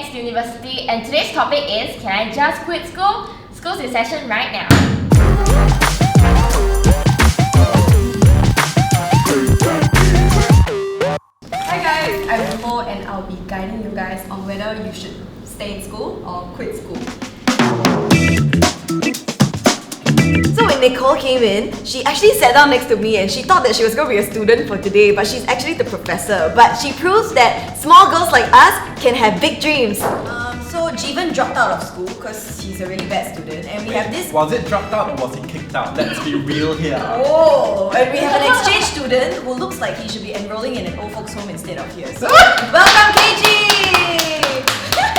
next university, and today's topic is, can I just quit school? School's in session right now. Hi guys, I'm Nicole and I'll be guiding you guys on whether you should stay in school or quit school. So when Nicole came in, she actually sat down next to me and she thought that she was going to be a student for today, but she's actually the professor. But she proves that small girls like us can have big dreams. So Jeevan dropped out of school because he's a really bad student, and we have this... Was it dropped out or was he kicked out? Let's be real here. Oh, and we have an exchange student who looks like he should be enrolling in an old folks home instead of here. So welcome KG!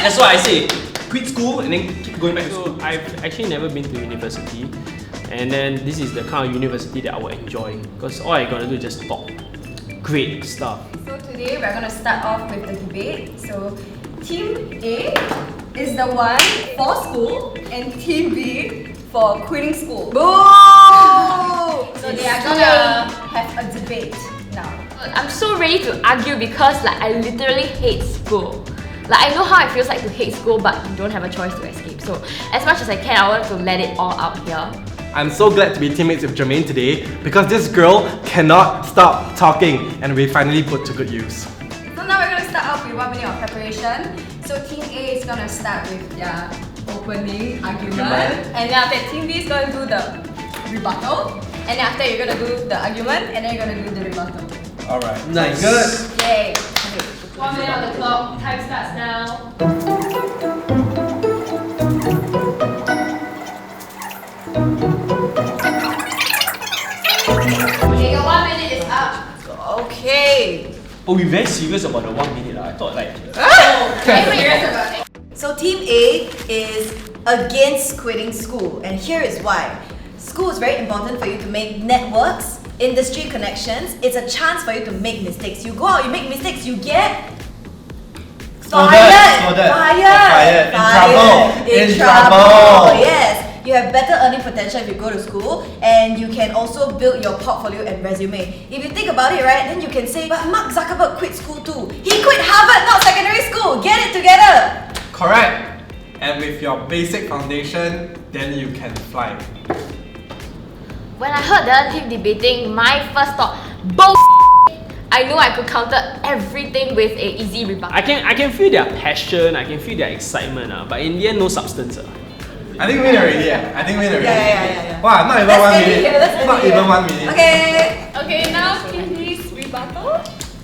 That's what I say. Quit school and then keep going back to school. I've actually never been to university, and then this is the kind of university that I would enjoy because all I gotta do is just talk. Great stuff. So today we're going to start off with the debate. So Team A is the one for school and Team B for quitting school. Boo! So they are going to have a debate now. I'm so ready to argue because I literally hate school. I know how it feels like to hate school, but you don't have a choice to escape. So as much as I can, I want to let it all out here. I'm so glad to be teammates with Jermaine today because this girl cannot stop talking and we finally put to good use. So now we're going to start off with 1 minute of preparation. So Team A is going to start with their opening argument, and then after Team B is going to do the rebuttal, and then after you're going to do the argument, and then you're going to do the rebuttal. Alright, Nice. good. Yay! 1 minute on the clock, time starts now. Okay, your 1 minute is up. Okay. Oh, we're very serious about the 1 minute. I thought Are you serious about it? So Team A is against quitting school, and here is why. School is very important for you to make networks, industry connections. It's a chance for you to make mistakes. You go out, you make mistakes, you get fired. In trouble. Yes. You have better earning potential if you go to school, and you can also build your portfolio and resume. If you think about it, right, then you can say, but Mark Zuckerberg quit school too. He quit Harvard, not secondary school. Get it together. Correct. And with your basic foundation, then you can fly. When I heard the other team debating, my first thought, I knew I could counter everything with an easy rebuttal. I can feel their passion, I can feel their excitement, but in the end, no substance. I think win already. I think win already. Yeah. Wow, not even Let's 1 end it minute. here, let's end Not it even here. 1 minute. Okay. Now Team B's rebuttal.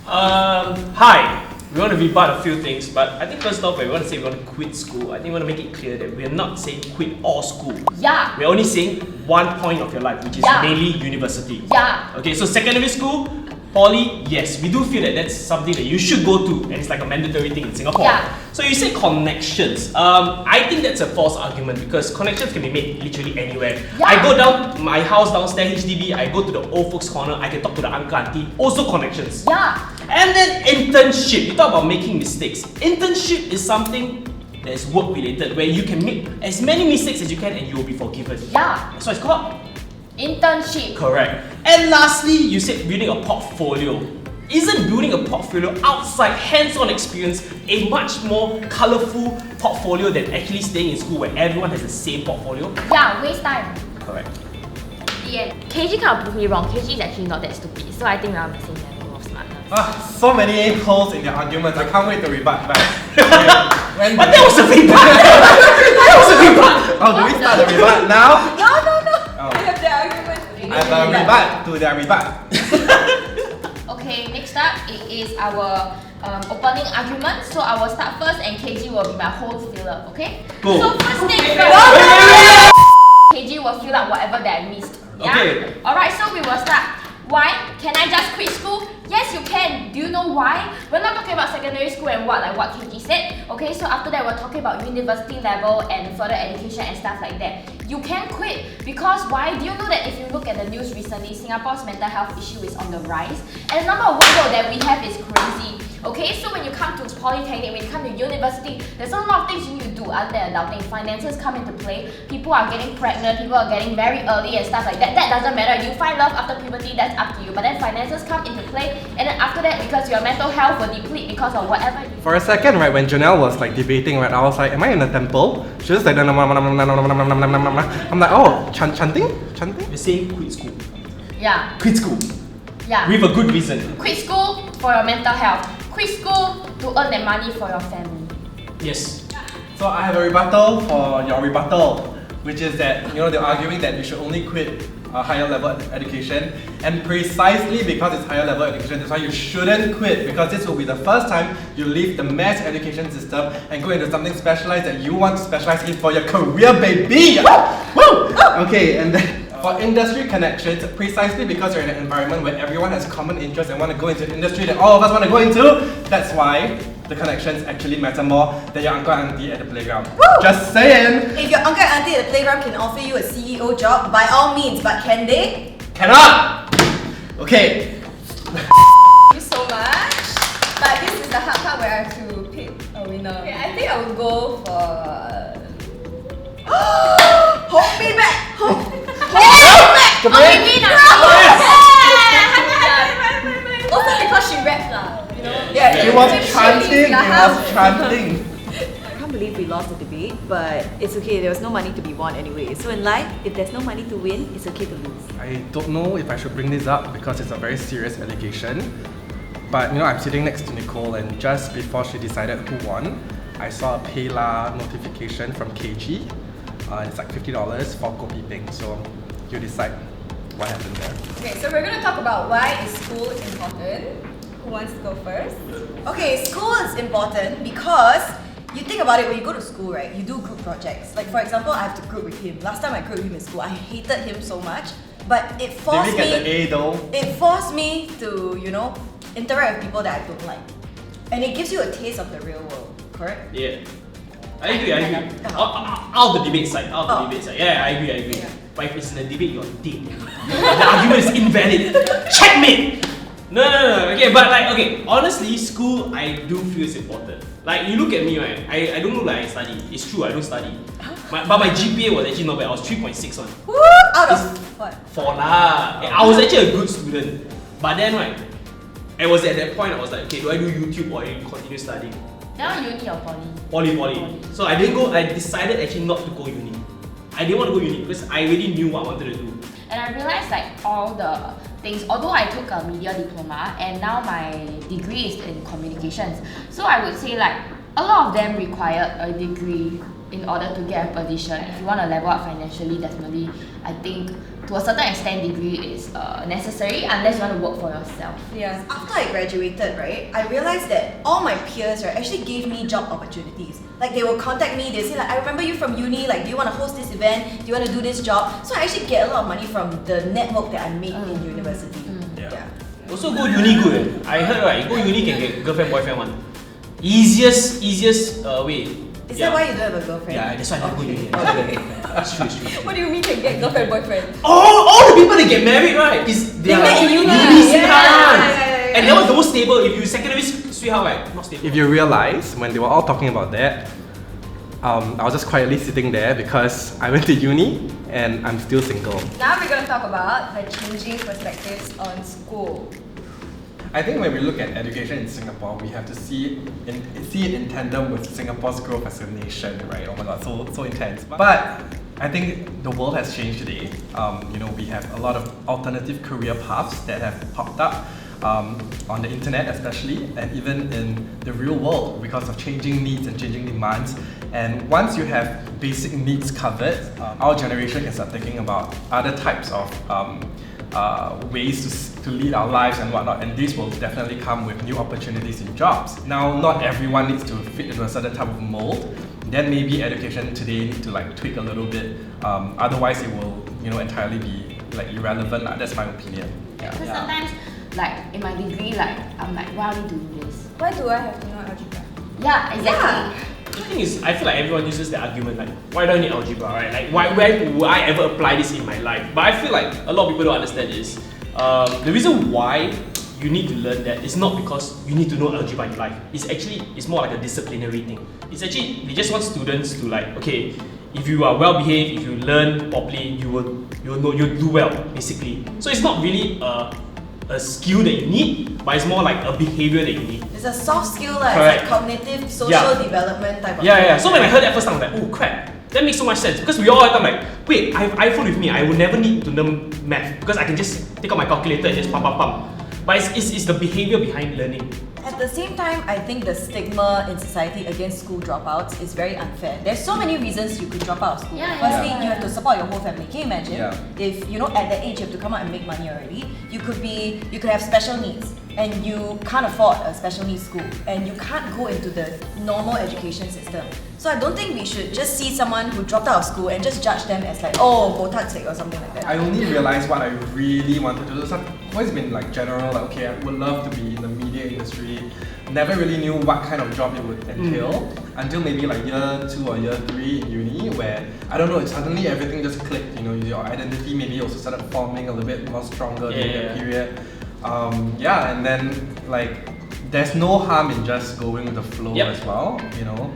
Hi. We want to rebut a few things, but I think first off, when we want to say we want to quit school, I think we want to make it clear that we're not saying quit all school. Yeah. We're only saying one point of your life, which is mainly university. Yeah. Okay, so secondary school, poly, yes, we do feel that that's something that you should go to, and it's like a mandatory thing in Singapore. Yeah. So you say connections. I think that's a false argument because connections can be made literally anywhere. Yeah. I go down my house downstairs HDB, I go to the old folks corner, I can talk to the uncle auntie, also connections. Yeah. And then internship. You talk about making mistakes. Internship is something that is work related where you can make as many mistakes as you can and you will be forgiven. Yeah. That's what it's called. Internship. Correct. And lastly, you said building a portfolio. Isn't building a portfolio outside hands-on experience a much more colourful portfolio than actually staying in school where everyone has the same portfolio? Yeah, waste time. Correct. The end. KG kind of proved me wrong. KG is actually not that stupid, so I think we're on the same level of smartness. So many holes in their arguments. I can't wait to rebut back. But that was a rebut! That was a rebut! Oh, do we start the rebut now? No. Oh. I have the argument. I have a rebut to their rebut. Okay, next up it is our opening argument. So I will start first and KG will be my whole filler, okay? Go. So first thing first, KG will fill up whatever that I missed. Yeah? Okay. Alright, so we will start. Why? Can I just quit school? Yes, you can. Do you know why? We're not talking about secondary school and what KG said. Okay, so after that we're talking about university level and further education and stuff like that. You can quit because why? Do you know that if you look at the news recently, Singapore's mental health issue is on the rise, and the number of workload that we have is crazy. Okay, so when you come to polytechnic, when you come to university, there's a lot of things you need to do other than adulting. Finances come into play. People are getting pregnant. People are getting very early and stuff like that. That doesn't matter. You find love after puberty. That's up to you. But then finances come into play. and then after that, because your mental health will deplete because of whatever. For a second, right, when Janelle was like debating, right, I was like, am I in a temple? She was like, I'm like, oh, chanting? We're saying quit school. Yeah, Quit school. yeah. With a good reason. Quit school for your mental health. Quit school to earn that money for your family. Yes. So I have a rebuttal for your rebuttal, which is that, you know, they're arguing that you should only quit a higher level education, and precisely because it's higher level education, that's why you shouldn't quit, because this will be the first time you leave the mass education system and go into something specialized that you want to specialize in for your career, baby! Woo! Okay, and then for industry connections, precisely because you're in an environment where everyone has common interests and want to go into industry that all of us want to go into, that's why the connections actually matter more than your uncle and auntie at the playground. Woo! Just saying! If your uncle and auntie at the playground can offer you a CEO job, by all means, but can they? Cannot! Okay. Thank you so much. But this is the hard part where I have to pick a winner. Okay, I think I will go for. Hold me back! Hold me back! Come in. Also because she raps lah, you know. Yeah, He was chanting, he was chanting. I can't believe we lost the debate, but it's okay, there was no money to be won anyway. So in life, if there's no money to win, it's okay to lose. I don't know if I should bring this up because it's a very serious allegation. But you know, I'm sitting next to Nicole, and just before she decided who won, I saw a PayLah notification from KG. It's like $50 for kopi peng. So you decide what happened there. Okay, so we're gonna talk about why is school important. Who wants to go first? Okay, school is important because you think about it, when you go to school, right, you do group projects. Like for example, I have to group with him. Last time I grouped with him in school, I hated him so much, but it forced Did we get me. the A though? It forced me to, you know, interact with people that I don't like, and it gives you a taste of the real world. Correct? Yeah. I agree. Out the debate side. Yeah, I agree. Yeah. But if it's in a debate, you're dead. The argument is invalid. Checkmate! No. Okay, but like, okay, honestly, school, I do feel is important. Like, you look at me, right? I don't look like I study. It's true, I don't study. But my GPA was actually not bad. I was 3.6 on. Woo! Out of what? 4 lah. I was actually a good student. But then, right, I was at that point, I was like, okay, do I do YouTube or I continue studying? Now uni or poly? Poly. So I didn't go, I decided actually not to go uni. I didn't want to go uni because I already knew what I wanted to do. And I realized like all the things, although I took a media diploma and now my degree is in communications, so I would say like a lot of them required a degree in order to get a position. If you want to level up financially, definitely I think to a certain extent degree is necessary unless you want to work for yourself. Yeah. After I graduated, right, I realized that all my peers, right, actually gave me job opportunities. Like they will contact me, they say like, I remember you from uni, like do you want to host this event? Do you want to do this job? So I actually get a lot of money from the network that I made in university. Yeah. Also go uni good. I heard right, go uni can get girlfriend boyfriend one. Easiest way. Is that why you don't have a girlfriend? Yeah, that's why I don't go uni. It's true. What do you mean can get girlfriend boyfriend? All the people that get married, right, is they are met in uni. sweetheart. Yeah. And that was the most stable. If you secondary sweetheart, right, not stable. If you realize, when they were all talking about that, I was just quietly sitting there because I went to uni and I'm still single. Now we're gonna talk about the changing perspectives on school. I think when we look at education in Singapore, we have to see it in tandem with Singapore's growth as a nation, right? Oh my god, so intense. But I think the world has changed today. We have a lot of alternative career paths that have popped up on the internet especially, and even in the real world because of changing needs and changing demands. And once you have basic needs covered, our generation can start thinking about other types of ways to lead our lives and whatnot, and this will definitely come with new opportunities in jobs. Now, not everyone needs to fit into a certain type of mold. Then maybe education today needs to like tweak a little bit. Otherwise, it will entirely be like irrelevant. That's my opinion. Because sometimes, like in my degree, like I'm like, why are we doing this? Why do I have to know algebra? Yeah, exactly. The thing is, I feel like everyone uses the argument like, why do I need algebra, right? Like, where would I ever apply this in my life? But I feel like a lot of people don't understand is the reason why you need to learn that is not because you need to know algebra in life. It's more like a disciplinary thing. It's actually, they just want students to like, okay, if you are well behaved, if you learn properly, you'll do well, basically. So it's not really a a skill that you need, but it's more like a behavior that you need. It's a soft skill, like, Correct. it's like cognitive, social Yeah. development type of Yeah, thing. yeah. So when I heard that first time, I was like, oh crap, that makes so much sense. Because we all have time like, wait, I have iPhone with me, I will never need to learn math because I can just take out my calculator and just pump. But it's the behavior behind learning. At the same time, I think the stigma in society against school dropouts is very unfair. There's so many reasons you could drop out of school. Yeah, Firstly, yeah. you have to support your whole family. Can you imagine Yeah. if at that age you have to come out and make money already? You could have special needs and you can't afford a special needs school and you can't go into the normal education system. So I don't think we should just see someone who dropped out of school and just judge them as like, oh, botatsik or something like that. I only realized what I really wanted to do. So I've always been like general, like okay, I would love to be in the media industry. Never really knew what kind of job it would entail until maybe like year 2 or year 3 in uni, where I don't know, suddenly everything just clicked. You know, your identity maybe also started forming a little bit more stronger during that period. And then like there's no harm in just going with the flow as well. You know,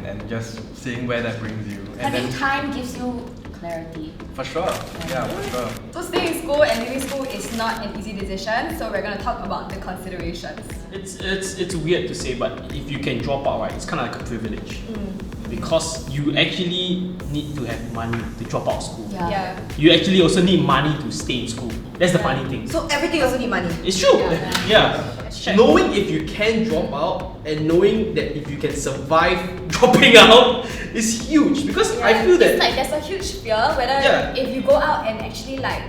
and just seeing where that brings you. And Having then, time gives you clarity. for sure, yeah, for sure. So staying in school and leaving school is not an easy decision, so we're gonna talk about the considerations. It's weird to say, but if you can drop out, right, it's kind of like a privilege. Because you actually need to have money to drop out of school. Yeah. You actually also need money to stay in school. That's the funny thing. So everything also need money. It's true. Yeah. Yeah. Knowing if you can drop out and knowing that if you can survive dropping out is huge. Because I feel that it's like there's a huge fear whether if you go out and actually like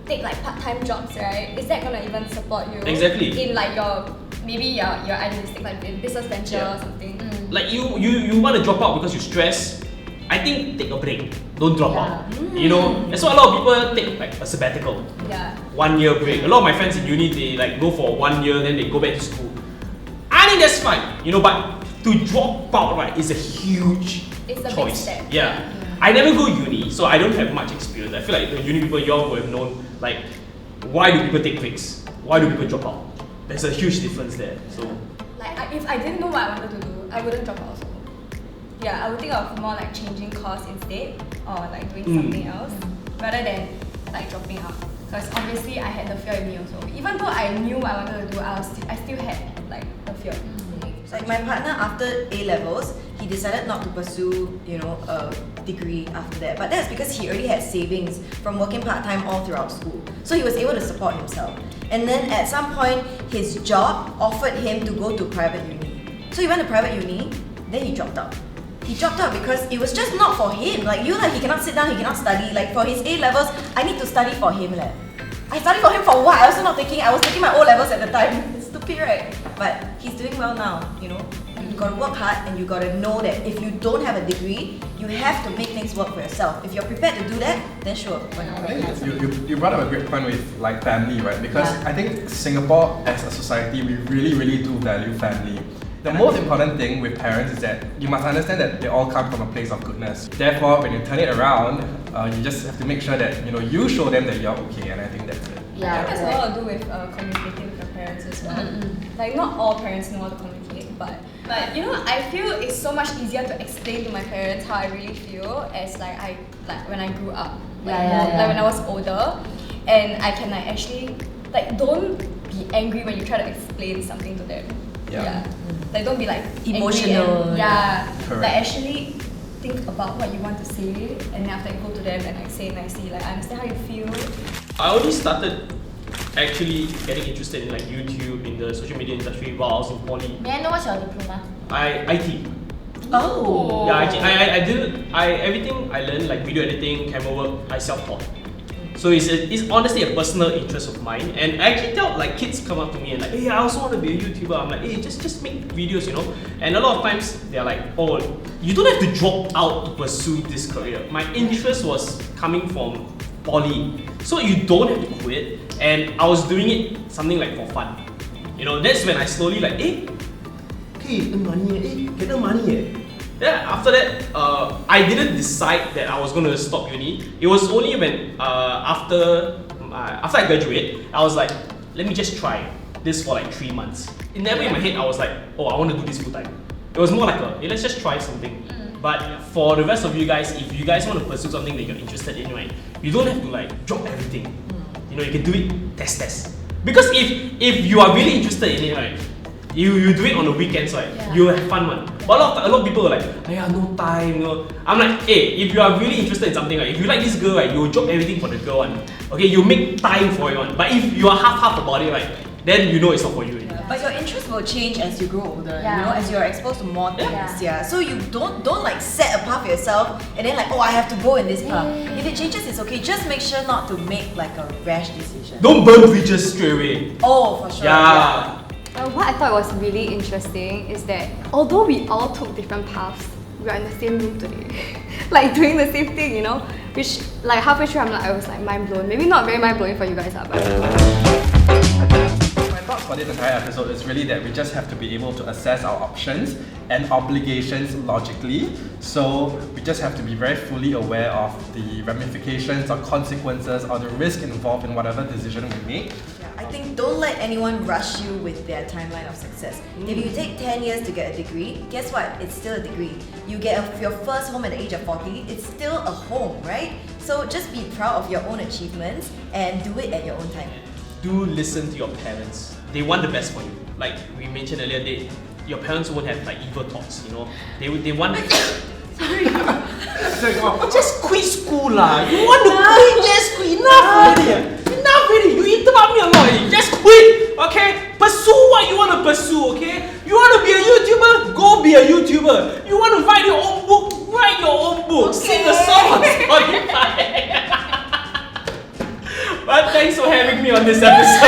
take like part-time jobs, right? Is that gonna even support you? Exactly. In like your idealistic like business venture or something. like you want to drop out because you stress. I think take a break. Don't drop out. You know, that's why a lot of people take like a sabbatical. Yeah. 1 year break. A lot of my friends in uni, they like go for 1 year, then they go back to school. I think that's fine, you know, but to drop out, right, is a huge It's a big choice. step. Yeah. I never go uni, so I don't have much experience. I feel like the uni people, y'all would have known, like, why do people take breaks? Why do people drop out? There's a huge difference there. So Like if I didn't know what I wanted to do, I wouldn't drop out also. Yeah, I would think of more like changing course instead or like doing something else rather than like dropping out. Because obviously I had the fear in me also. Even though I knew what I wanted to do, I still had like the fear. Like my partner after A levels, he decided not to pursue, you know, a degree after that. But that's because he already had savings from working part-time all throughout school. So he was able to support himself. And then at some point, his job offered him to go to private uni. So he went to private uni, then he dropped out. He dropped out because it was just not for him. Like he cannot sit down, he cannot study. Like for his A levels, I need to study for him. I studied for him for what? I was not taking. I was taking my O levels at the time. It's stupid, right? But he's doing well now. You know, you gotta work hard and you gotta know that if you don't have a degree, you have to make things work for yourself. If you're prepared to do that, then sure, why not? I think you brought up a great point with like family, right? Because I think Singapore as a society, we really do value family. The most important thing with parents is that you must understand that they all come from a place of goodness. Therefore, when you turn it around, you just have to make sure that you show them that you're okay, and I think that's it. I think it's a lot to do with communicating with your parents as well. Like not all parents know how to communicate, but you know, I feel it's so much easier to explain to my parents how I really feel as like when I grew up, like when I was older, and I can like actually like don't be angry when you try to explain something to them. Like don't be like Emotional. Like actually think about what you want to say, and then after go to them and like say nicely, like I understand how you feel. I only started actually getting interested in like YouTube, in the social media industry while I was in poly. May I know what's your diploma? IT. Oh. Yeah, I did everything I learned, like video editing, camera work, I self-taught. So it's honestly a personal interest of mine, and I actually tell like kids come up to me and like, hey, I also want to be a YouTuber. I'm like, hey, just make videos, you know. And a lot of times they're like, oh, you don't have to drop out to pursue this career. My interest was coming from poly, so you don't have to quit. And I was doing it something like for fun, you know. That's when I slowly like, hey, earn money, get earn money. Yeah, after that, I didn't decide that I was going to stop uni. It was only when, after I graduate, I was like, let me just try this for like 3 months. In never in my head, I was like, oh, I want to do this full time. It was more like hey, let's just try something. But for the rest of you guys, if you guys want to pursue something that you're interested in, right, you don't have to like drop everything. You know, you can do it, test. Because if you are really interested in it, right, you do it on the weekends, right? Yeah. You will have fun, one. But a lot of people are like, no time, you know. I'm like, hey, if you are really interested in something, right, if you like this girl, right, you will drop everything for the girl, one. Okay, you make time for it, one. But if you are half about it, right, then you know it's not for you. But your interests will change as you grow older, Yeah. you know, as you're exposed to more things. Yeah. So you don't like set a path for yourself and then like, oh, I have to go in this path. If it changes, it's okay. Just make sure not to make like a rash decision. Don't burn bridges straight away. Oh, for sure. Yeah. What I thought was really interesting is that although we all took different paths, we are in the same room today. Like doing the same thing, you know? Which like halfway through I was like mind blown. Maybe not very mind blowing for you guys, but My thoughts for this entire episode is really that we just have to be able to assess our options and obligations logically. So we just have to be very fully aware of the ramifications or consequences or the risk involved in whatever decision we make. I think don't let anyone rush you with their timeline of success. If you take 10 years to get a degree, guess what? It's still a degree. You get your first home at the age of 40, it's still a home, right? So just be proud of your own achievements and do it at your own time. Do listen to your parents. They want the best for you. Like we mentioned earlier, your parents won't have like evil thoughts, you know. They want just quit school lah. You want to quit, just quit. Enough already. Enough already. You interrupt me a lot already. Just quit, okay? Pursue what you want to pursue, okay? You want to be a YouTuber? Go be a YouTuber. You want to write your own book? Write your own book. Sing a song on Spotify. But thanks for having me on this episode.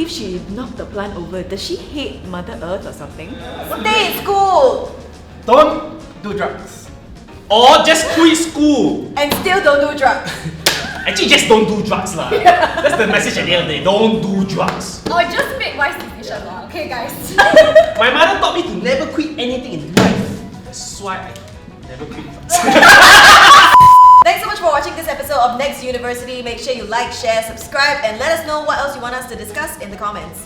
She knocked the plant over. Does she hate Mother Earth or something? Stay in school! Don't do drugs. Or just quit school. And still don't do drugs. Actually, just don't do drugs lah. That's the message at the end of the day. Don't do drugs. or just make wise decisions, okay guys? My mother taught me to never quit anything in life. That's why I never quit drugs. Thanks so much for watching this episode of Next University. Make sure you like, share, subscribe, and let us know what else you want us to discuss in the comments.